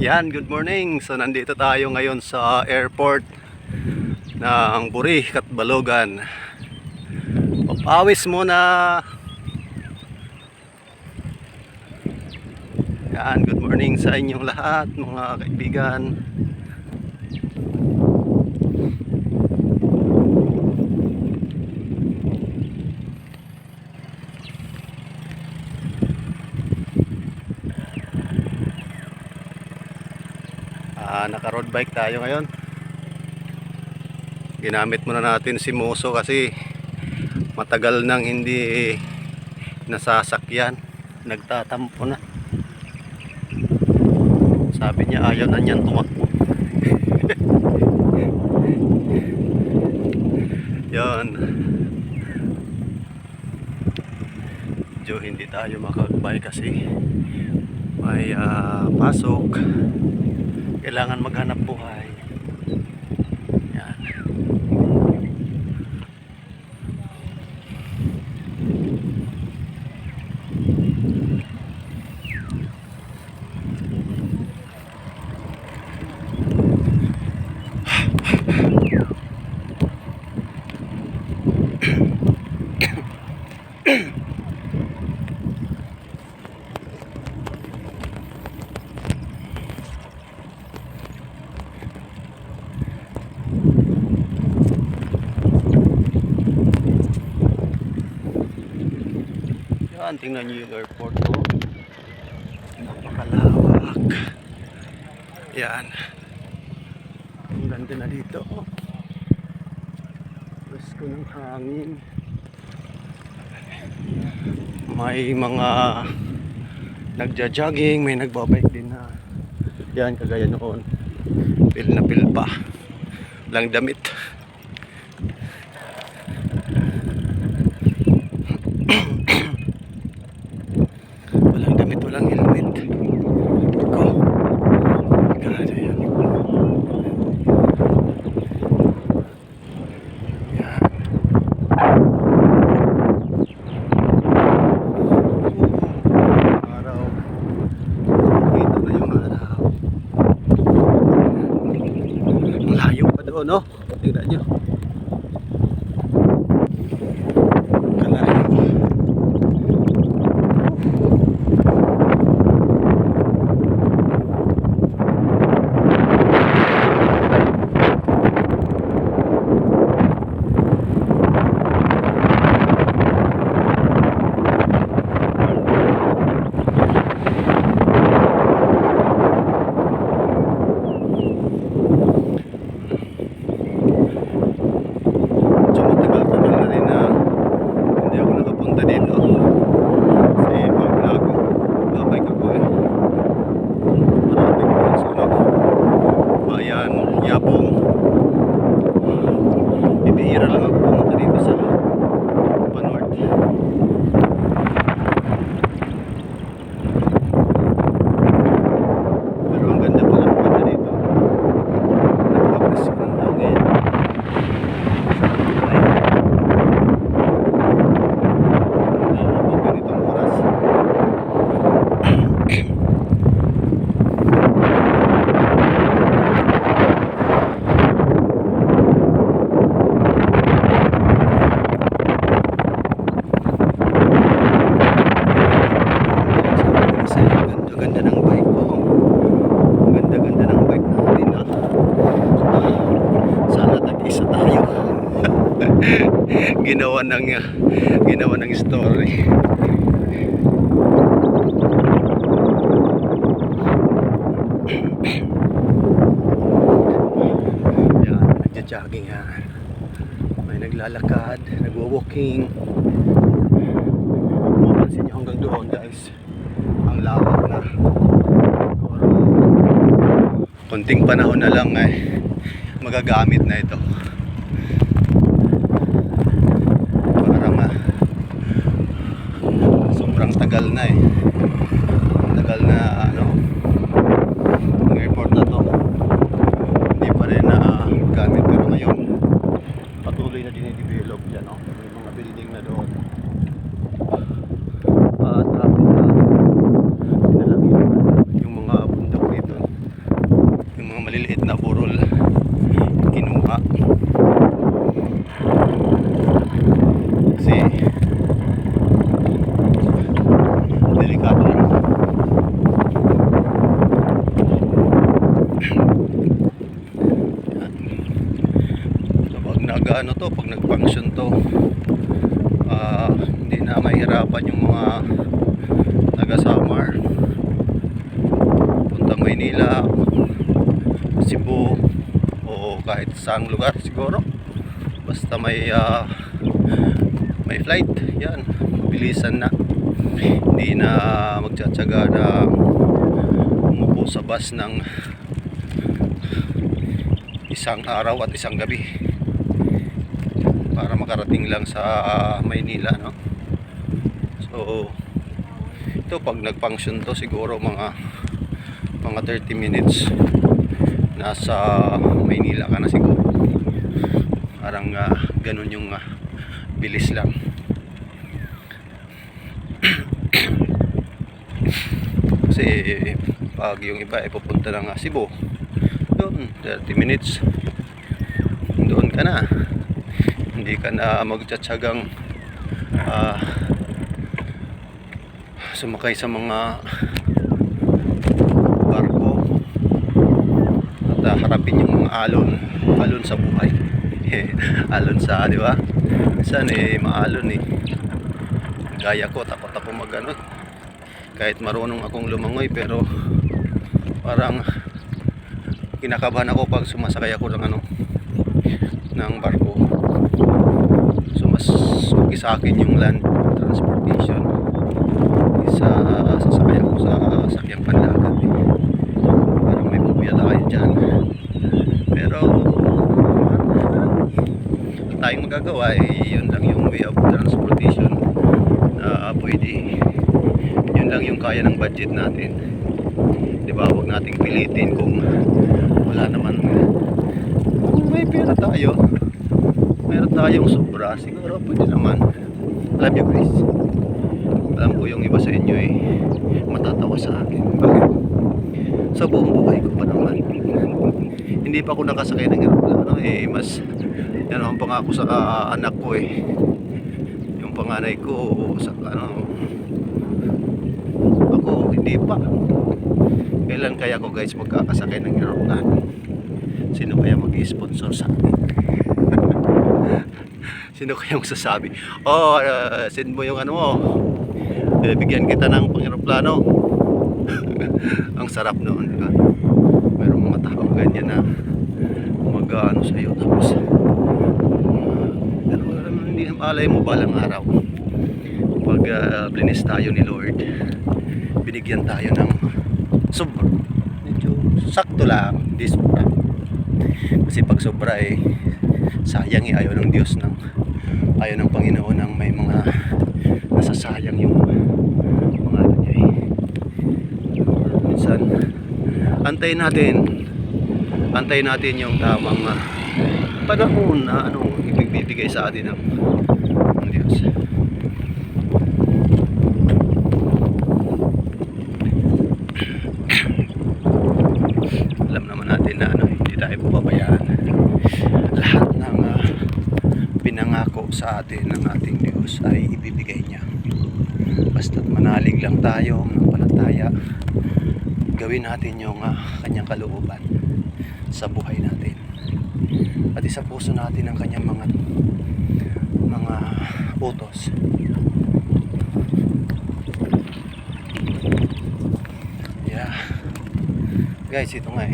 Yan, good morning. So nandito tayo ngayon sa airport ng Buri, Catbalogan. Papawis muna. Yan, good morning sa inyong lahat, mga kaibigan. Naka-road bike tayo ngayon. Ginamit muna natin si Moso kasi matagal nang hindi nasasakyan. Nagtatampo na. Sabi niya ayaw na niyan tumakbo. Yan. Medyo hindi tayo makagbike kasi may pasok. Kailangan maghanap buhay. Yan. Yan, tingnan nyo yung airport ko. Napakalawak. Yan. Ang ganda na dito. Presko ng hangin. May mga nagja-jogging, may nagbabike din na. Yan, kagaya noon. Pil na pil pa. Lang damit. Walang damit, walang helmet. Ko. Gado yan. Yan. Araw. Kita na yung araw. Ang layo pa doon, no? Tingnan nyo. Kalayo. Dito kasi pag nagbabike ako parating ko sa bayan Yabong. Bibihira lang ako pumunta dito sa Panorte. Pero ang ganda pala pumunta dito. Napaka-presko ng hangin. Ganda ng bike ko. Ganda-ganda ng bike natin, ha? Sana tag-isa tayo. ginawa ng story. Yan, nagja-jogging, ha? May naglalakad, nagwo-walking. Mapansin nyo hanggang doon, guys. Ang lawak na. Konting panahon na lang magagamit na ito. Parang sobrang tagal na tagal na ang airport na to hindi pa rin gamit, pero ngayon patuloy na dinidevelop dyan, may mga building na doon at yung mga bundok dito ano to, pag nag-function to, hindi na mahirapan yung mga taga Samar, puntang Maynila, Cebu, o kahit saang lugar siguro, basta may flight, yan, mabilisan na, hindi na magtsatsaga na umupo sa bus ng isang araw at isang gabi para makarating lang sa Maynila, no? So ito, pag nag-function to, siguro mga 30 minutes nasa Maynila ka na siguro. Parang ganun yung bilis lang. Kasi pag yung iba ay pupunta ng Cebu, doon 30 minutes doon ka na, hindi ka na magtsatsagang sumakay sa mga barko at harapin yung mga alon sa buhay. Alon sa, di ba? Minsan maalon gaya ko, takot ako mag-ano, kahit marunong akong lumangoy, pero parang kinakabahan ako pag sumasakay ako ng barko. So mas okay sa akin yung land transportation isa sasakay ako sa sakyang pandagat. Parang may pupuya tayo dyan, pero tayong magagawa, yun lang yung way of transportation na pwede, yun lang yung kaya ng budget natin, di ba? Huwag nating pilitin kung wala naman. Kung may pera tayo, meron tayong sobra, siguro pwede naman. Love you guys. Alam ko yung iba sa inyo matatawa sa akin. Bakit? Sa buong buhay ko pa naman, hindi pa ako nakasakay ng aeroplano. Mas yan ang pangako sa anak ko yung panganay ko sa ako hindi pa. Kailan kaya ko guys magkakasakay ng aeroplano? Sino kaya mag-sponsor sa akin? Sino kaya magsasabi, send mo yung mo, bigyan kita ng pang-aeroplano. Ang sarap noon, diba? Merong mga taong ganyan na mag-ano sa'yo, tapos hindi malay mo balang araw pag blinis tayo ni Lord, binigyan tayo ng sobra, medyo sakto lang, hindi sobra. Kasi pag sobra sayang, ayaw ng Diyos, ayaw ng Panginoon ng may mga nasasayang yung mga ano niya. Minsan antayin natin yung tamang panahon na ibibigay sa atin ng Diyos. Alam naman natin na hindi tayo pababayaan. Lahat ng pinangako sa atin ng ating Diyos ay ibibigay niya. Basta't manalig lang tayo ng palataya, gawin natin yung kanyang kalooban sa buhay natin, at isa puso natin ang kanyang mga utos. Yeah guys, ito nga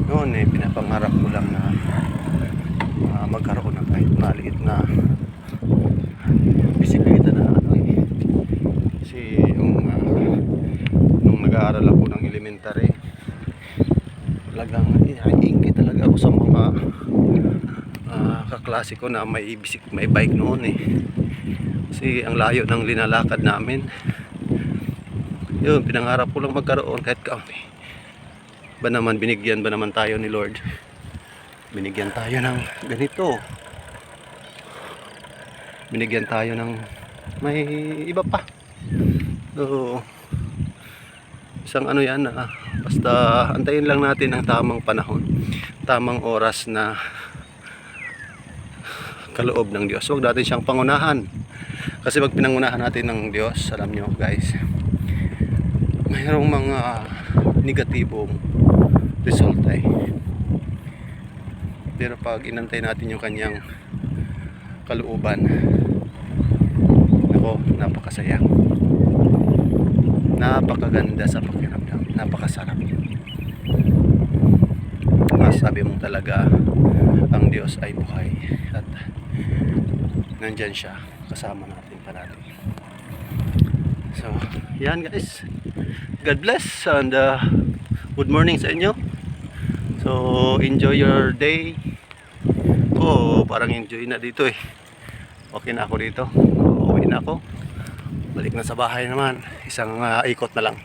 noon pinapangarap ko lang na magkaroon ng kahit maliit na bisikleta na kasi nung nag-aaral ako ng elementary, talagang ingit talaga ako sa mga kaklase ko na may bike noon kasi ang layo ng linalakad namin. Yun, pinangarap ko lang magkaroon kahit kaunti. Binigyan ba naman tayo ni Lord? Binigyan tayo ng ganito. Binigyan tayo ng may iba pa. So, isang yan basta antayin lang natin ang tamang panahon, tamang oras na kaloob ng Diyos. Huwag natin siyang pangunahan. Kasi pag pinangunahan natin ng Diyos, alam nyo guys, mayroong mga negatibong result Pero pag inantay natin yung kanyang kalooban, ako, napakasaya. Napakaganda sa pakiramdam. Napakasarap. Masabi mo talaga ang Diyos ay buhay at nandyan siya kasama natin parati. So, yan guys. God bless and good morning sa inyo. So, enjoy your day. Parang enjoy na dito eh. Okay na ako dito. Uuwi na ako. Balik na sa bahay naman. Isang ikot na lang.